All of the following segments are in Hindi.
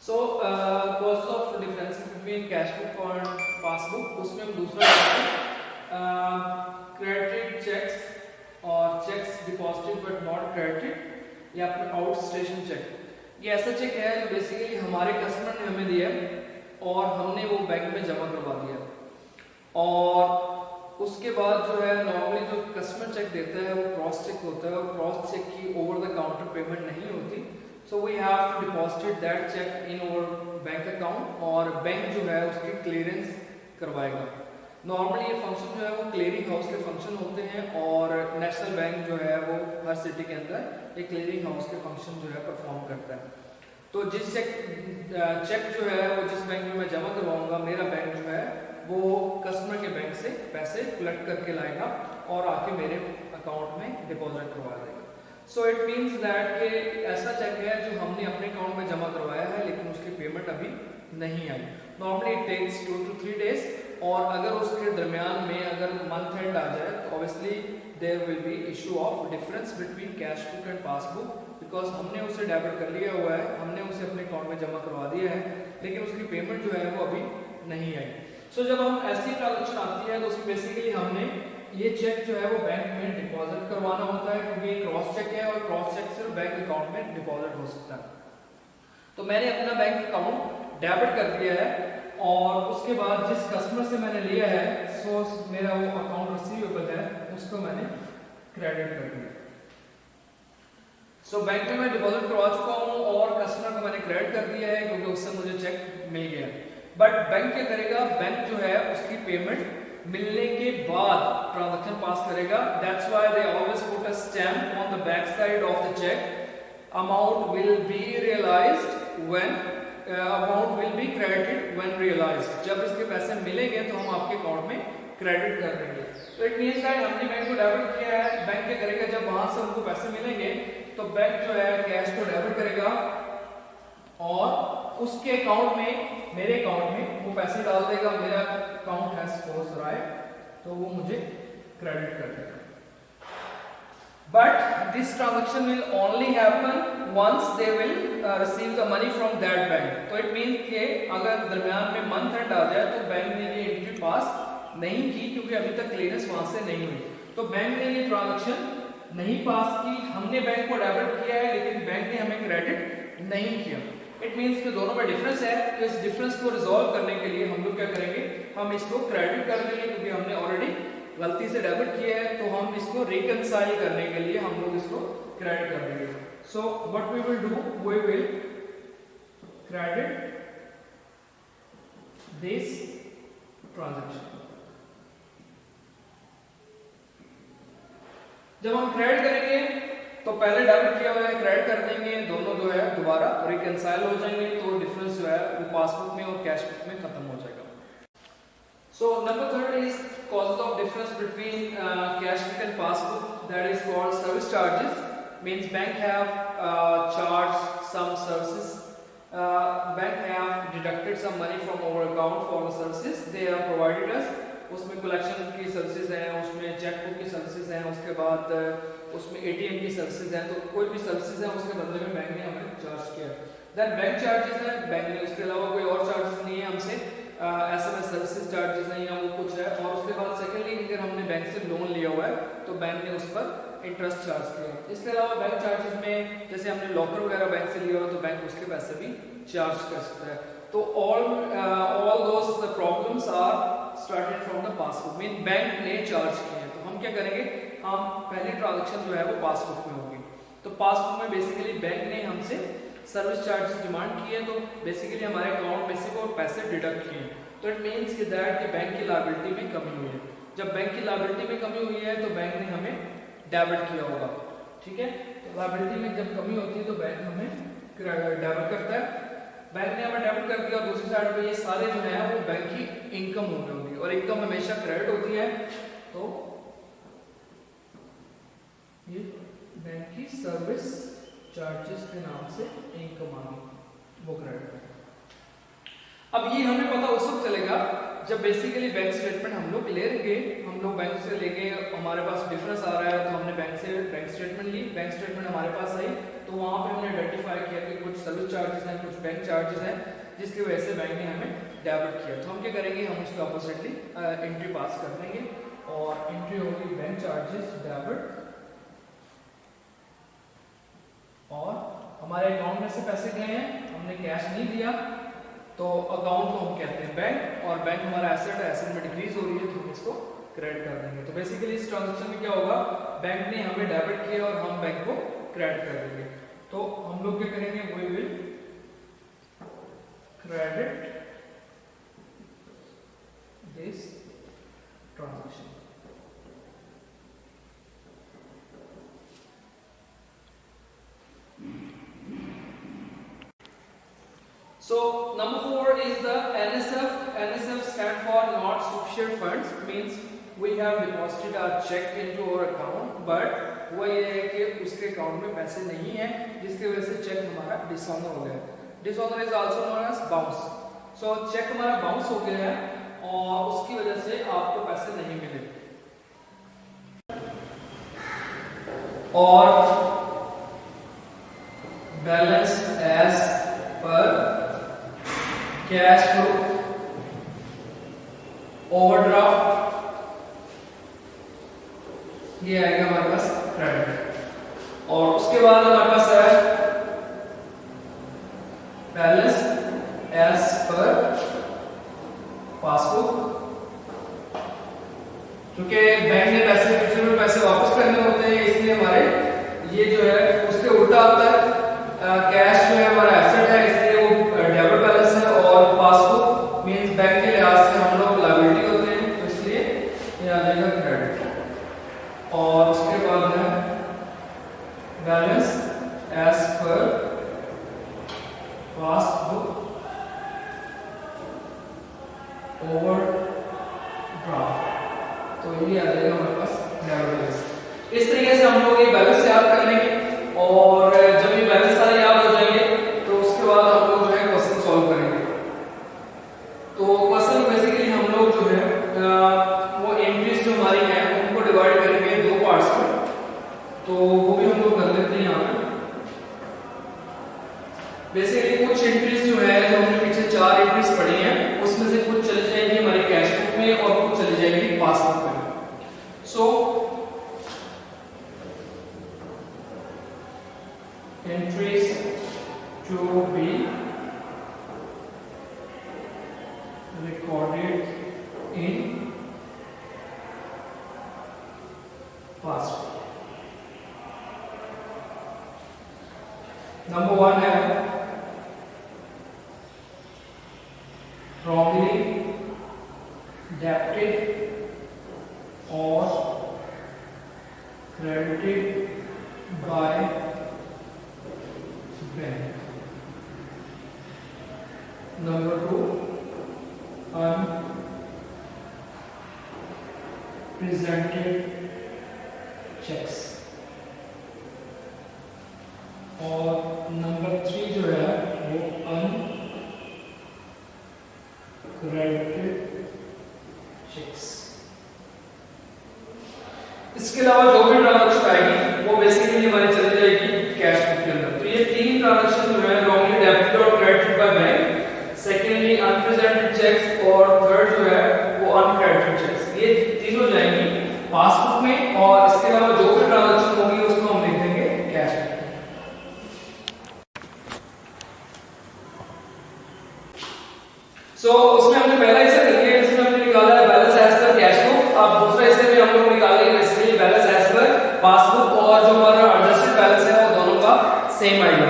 So cost of difference between cash book और पासबुक, उसमें हम दूसरा क्रेडिट चेक्स और checks deposited but not credited या फिर आउट स्टेशन चेक। ये ऐसा चेक है जो बेसिकली हमारे कस्टमर ने हमें दिया और हमने वो बैंक में जमा करवा दिया और उसके बाद जो है नॉर्मली जो कस्टमर चेक देता है वो क्रॉस चेक होता है और क्रॉस चेक की ओवर द काउंटर पेमेंट नहीं होती। So we have to deposit that cheque in over bank account और बैंक जो है उसकी क्लियरेंस करवाएगा। नॉर्मली ये फंक्शन जो है वो क्लियरिंग हाउस के फंक्शन होते हैं और नेशनल बैंक जो है वो हर सिटी के अंदर एक क्लियरिंग हाउस के फंक्शन जो है परफॉर्म करता है। तो जिस चेक जो है वो जिस बैंक में मैं जमा करवाऊंगा, मेरा बैंक जो है वो कस्टमर के बैंक से पैसे कलेक्ट करके लाएगा और आके मेरे अकाउंट में डिपॉजिट करवा देगा। सो इट मीन्स दैट कि ऐसा चेक है जो हमने अपने अकाउंट में जमा करवाया है लेकिन उसकी पेमेंट अभी नहीं आई। Normally it takes 2 to 3 days और अगर उसके दरमियान में अगर मंथ एंड आ जाए तो obviously there will be issue of difference between cash book and passbook, because हमने उसे डेबिट कर लिया हुआ है, हमने उसे अपने अकाउंट में जमा करवा दिया है लेकिन उसकी पेमेंट जो है वो अभी नहीं आई। सो जब हम ऐसी ट्रांजेक्शन आती है तो उसमें बेसिकली हमने ये चेक जो है वो बैंक में डिपॉजिट करवाना होता है क्योंकि ये क्रॉस चेक है और क्रॉस चेक सिर्फ बैंक अकाउंट में डिपॉजिट हो सकता है। तो मैंने अपना बैंक अकाउंट डेबिट कर दिया है और उसके बाद जिस कस्टमर से मैंने लिया है सो मेरा वो अकाउंट रिसीवेबल है उसको मैंने क्रेडिट कर दिया। सो बैंक में मैं डिपॉजिट करवा चुका हूँ और कस्टमर को मैंने क्रेडिट कर दिया है क्योंकि उससे मुझे चेक मिल गया। बट बैंक क्या करेगा, बैंक जो है उसकी पेमेंट मिलने के बाद ट्रांजैक्शन पास करेगा। That's why they always put a stamp on the back side of the cheque. Amount will be realised when amount will be credited when realised. जब इसके पैसे मिलेंगे तो हम आपके अकाउंट में क्रेडिट कर देंगे। तो इट मींस दैट हमने बैंक को डेबिट किया है, बैंक क्या करेगा जब वहां से हमको पैसे मिलेंगे तो बैंक जो है कैश को डेबिट करेगा और उसके अकाउंट में, मेरे अकाउंट में वो पैसे डाल देगा। मेरा अकाउंट हैज क्लोज्ड राइट, तो वो मुझे क्रेडिट कर देगा। But this transaction will only happen once they will receive the money from that bank. तो इट मीन कि अगर दरमियान में मंथ एंड आ जाए तो बैंक ने ये एंट्री पास नहीं की क्योंकि अभी तक क्लियरेंस वहां से नहीं हुई, तो बैंक ने ये ट्रांजैक्शन नहीं पास की। हमने बैंक को डेबिट किया है लेकिन बैंक ने हमें क्रेडिट नहीं किया। इट मींस कि दोनों में डिफरेंस है। तो इस डिफरेंस को रिजॉल्व करने के लिए हम लोग क्या करेंगे, हम इसको क्रेडिट कर देंगे क्योंकि हमने ऑलरेडी गलती से डेबिट किया है, तो हम इसको रिकंसाइल करने के लिए हम लोग इसको क्रेडिट कर देंगे। So what we will do, we will credit this transaction. जब हम क्रेडिट करेंगे तो पहले डेबिट किया हुआ है क्रेडिट कर देंगे, दोनों जो है दोबारा रिकंसाइल हो जाएंगे, तो डिफरेंस जो है वो पासबुक में और कैश बुक में खत्म हो जाएगा। So number third is causes of difference between cash book and passbook, that is called service charges. Means bank have charge some services, bank have deducted some money from our account for the services they have provided us. उसमें कलेक्शन की सर्विसेज हैं, उसमें चेकबुक की सर्विसेज हैं, उसके बाद उसमें एटीएम की सर्विसेज हैं, तो कोई भी सर्विसेज है उसके बदले में बैंक ने हमें चार्ज किया। देन बैंक चार्जेस है, बैंक ने उसके अलावा कोई और चार्जेस नहीं है हमसे, एसएमएस सर्विसेज चार्जेस नहीं है, वो कुछ है। और उसके बाद सेकेंडली अगर हमने बैंक से लोन लिया हुआ है तो बैंक ने उस पर इंटरेस्ट चार्ज किया। इसके अलावा बैंक चार्जेस में जैसे हमने लॉकर वगैरह बैंक से लिया हुआ तो बैंक उसके पैसे भी चार्ज कर सकता है। तो all those problems are started from the passbook, mean bank ने चार्ज किए हैं। तो हम क्या करेंगे, हम पहली ट्रांजैक्शन जो है वो पासबुक में होगी। तो पासबुक में बेसिकली बैंक ने हमसे सर्विस चार्जेस डिमांड किए, तो बेसिकली हमारे अकाउंट में से वो पैसे डिडक्ट किए। तो इट मीन्स कि दैट कि बैंक की लायबिलिटी में कमी हुई है। जब बैंक की लायबिलिटी में कमी हुई है तो बैंक ने हमें डेबिट किया होगा, ठीक है। तो लायबिलिटी में जब कमी होती है तो बैंक हमें डेबिट करता है। बैंक ने हमें डेबिट कर दिया और दूसरी साइड पे ये सारे जो है वो बैंक की इनकम हो गई होगी और इनकम हमेशा क्रेडिट होती है, तो ये बैंक की सर्विस चार्जेस के नाम से इनकम आ गई, वो क्रेडिट है। अब ये हमें पता उस वक्त चलेगा जब बेसिकली बैंक स्टेटमेंट हम लोग ले लेंगे, हम लोग बैंक से लेंगे, हमारे पास डिफरेंस आ रहा है तो हमने हमने बैंक से बैंक स्टेटमेंट ली, बैंक स्टेटमेंट हमारे पास आई, तो वहाँ पे हमने आइडेंटिफाई किया कि कुछ सर्विस चार्जेस हैं, कुछ बैंक चार्जेस हैं, जिसकी वजह से बैंक ने हमें डेबिट किया। तो हम क्या करेंगे, हम उसको अपोजिटली एंट्री पास कर देंगे और एंट्री होगी बैंक चार्जेस डेबिट, और हमारे अकाउंट में से पैसे गए हैं, हमने कैश नहीं दिया, तो अकाउंट को हम कहते हैं बैंक, और बैंक हमारा एसेट है, एसेट में डिक्रीज हो रही है तो हम इसको क्रेडिट कर देंगे। तो बेसिकली इस ट्रांजैक्शन में क्या होगा, बैंक ने हमें डेबिट किया और हम बैंक को क्रेडिट कर देंगे। तो हम लोग क्या करेंगे, we will credit this transaction. So number 4 is the NSF. NSF stand for not sufficient funds, means we have deposited our check into our account, but वो ये है कि उसके अकाउंट में पैसे नहीं है, जिसकी वजह से चेक हमारा डिसऑनर हो गया। Dishonour is also known as bounce. So cheque हमारा बाउंस हो गया है और उसकी वजह से आपको पैसे नहीं मिले, और balance as per cash flow, overdraft, ये आएगा हमारे पास क्रेडिट, और उसके बाद हमारे पास है बैलेंस एज पर पासबुक। क्योंकि बैंक ने पैसे फ्यूचर में पैसे वापस करने होते हैं, इसलिए हमारे ये जो है उसके उल्टा होता है। कैश जो है हमारा एसेट है, इसलिए वो डेबिट बैलेंस है, और पासबुक मींस बैंक के लिहाज से हम लोग लायबिलिटी होते हैं, तो इसलिए ये आ जाएगा क्रेडिट। और उसके बाद है balance as per passbook overdraft, तो ये आ जाएगा हमारे पास डेबिट बैलेंस। इस तरीके से हम लोग ये बैलेंस याद कर लेंगे, और जब ये बैलेंस सारे याद हो जाएंगे तो उसके बाद हम लोग जो है क्वेश्चन सॉल्व करेंगे। तो क्वेश्चन बेसिकली हम लोग जो है वो एंट्रीज जो हमारी हैं उनको डिवाइड करेंगे दो पार्ट्स में, तो वो भी हम लोग कर लेते हैं यहाँ पे। बेसिकली कुछ एंट्रीज जो है, जो हमने पीछे 4 एंट्रीज पढ़ी हैं, उसमें से कुछ चली जाएंगी हमारी कैश बुक में और कुछ चली जाएंगी पासबुक में। सो entries to be recorded in passbook. Number 1 है wrongly debited or credited by bank. Number 2, unpresented checks. और नंबर 3 जो है वो uncredited checks। इसके अलावा जो भी ट्रांजैक्शन आएगी वो बेसिकली हमारी चली जाएगी कैश बुक के अंदर। तो ये 3 ट्रांजैक्शन जो है रॉन्गली डेबिटेड और credited by bank, secondly unpresented cheques, और थर्ड जो है वो अनक्रेडिटेड चेक्स। ये तीनों जाएंगी पासबुक में, और इसके अलावा जो भी ट्रांजैक्शन होगी उसको हम लिख देंगे कैश बुक। सो उसमें हमने पहला हिस्सा कर लिया, जिसमें हमने निकाला है balance as per cash book. अब दूसरा हिस्से में हम लोग निकालेंगे basically balance as per passbook, और जो हमारा एडजस्टेड बैलेंस है वो दोनों का सेम आएगा।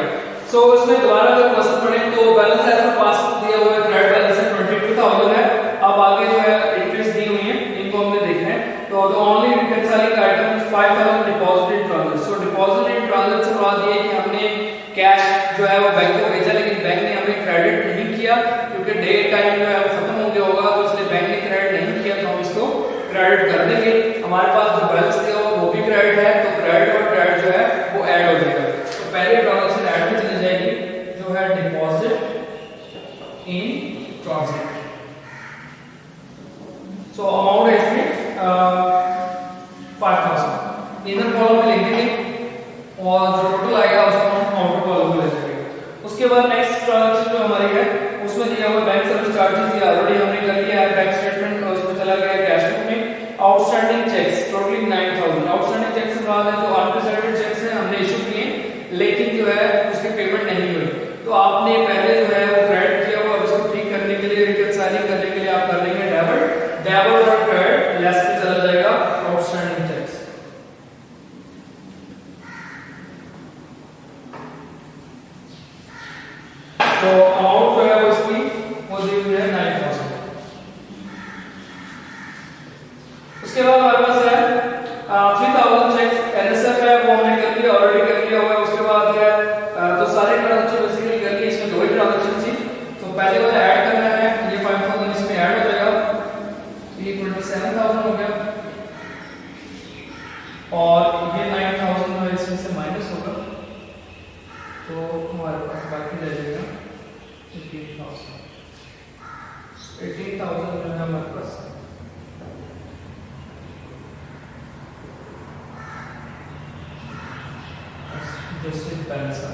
सो इसमें दोबारा अगर क्वेश्चन पढ़ें तो बैलेंस एज पर पासबुक दिया हुआ है, क्रेडिट बैलेंस है 22,000 है। अब आगे जो है इंट्रीज दी हुई है, इनको हमने देखना है। तो the only reconciling item is 5,000 deposit in transit. So deposit in transit से मुराद ये है कि हमने कैश जो है वो बैंक को भेजा, लेकिन बैंक ने हमें क्रेडिट नहीं किया, क्योंकि डे टाइम जो है वो खत्म हो गया होगा, तो इसलिए बैंक ने क्रेडिट नहीं किया, तो हम इसको क्रेडिट कर देंगे। हमारे पास जो बैलेंस दिया हुआ वो भी क्रेडिट है, तो क्रेडिट और क्रेडिट जो है वो ऐड हो जाएगा। तो पहले ट्रांजैक्शन ऐड में चली जाएगी जो है deposit in transit. So amount है इसमें 5,000 इन इनर कॉलम में लिख देंगे और जो टोटल आएगा उसको हम आउटर कॉलम में ले जाएंगे। उसके बाद नेक्स्ट ट्रांजैक्शन जो हमारी है उसमें दिया हुआ बैंक सर्विस चार्जेस, ये ऑलरेडी हमने कर लिया है। बैंक स्टेटमेंट उसमें चला गया कैश बुक में। Outstanding cheques totally 9000। Outstanding cheques से बात है तो अनप्रेजेंटेड चेक्स हैं, हमने इशू किए लेकिन जो है उसकी पेमेंट नहीं हुई, तो आपने पहले जो है वो क्रेडिट किया हुआ, उसको ठीक करने के लिए रिकंसाइलिंग करने के लिए आप कर लेंगे डेबिट। डेबिट और क्रेडिट लेस पे चला जाएगा आउटस्टैंडिंग चेक्स। तो अमाउंट जो है वो इसकी वो दी हुई है 9000। उसके बाद हमारे पास है 3000 चेक्स एनएसएफ है, वो हमने कर लिया, ऑलरेडी कर लिया हुआ है। उसके बाद है तो सारे ट्रांजैक्शन बेसिकली कर लिए, इसमें दो ही ट्रांजैक्शन थी। तो पहले वाला ऐड करना है, ये 5000 इसमें ऐड हो जाएगा, ये 27000 हो गया और ये 9000 जो है इसमें से माइनस होगा, तो हमारे पास बाकी रह जाएगा 18000। 18000 जो है हमारे पास जस्ट बैलेंस है।